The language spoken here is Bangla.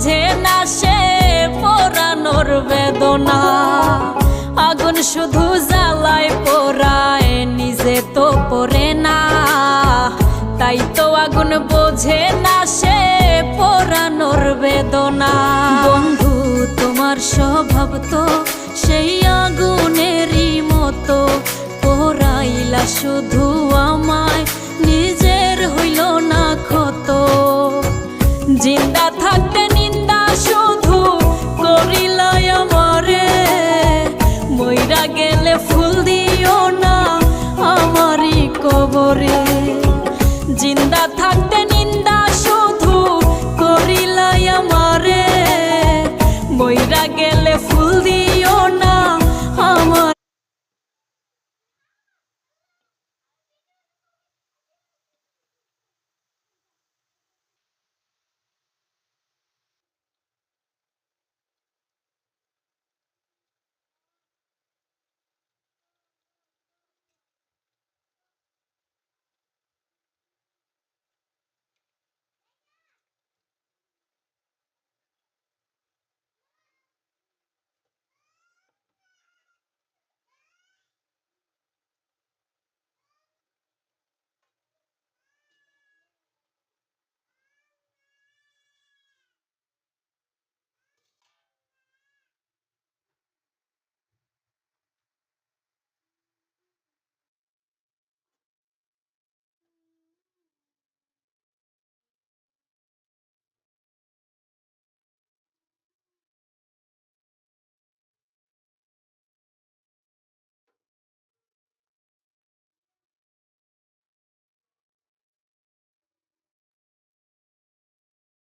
বোঝে না সে পোড়ানোর বেদনা। আগুন শুধু জ্বালায় পোড়ায়, নিজে তো পড়ে না। তাই তো আগুন বোঝে না সে পোড়ানোর বেদনা। বন্ধু তোমার স্বভাব তো সেই আগুনেরই মতো, পোড়াইলা শুধু আমায়, নিজের হইল না ক্ষত। জিন্দা থাকতে নিন্দা শুধু করিলাই আমারে, মইরা গেলে ফুল দিও না আমারই কবরে। জিন্দা থাকতে নিন্দা শুধু করিলাই আমারে, মইরা গেলে ফুল দিও না আমার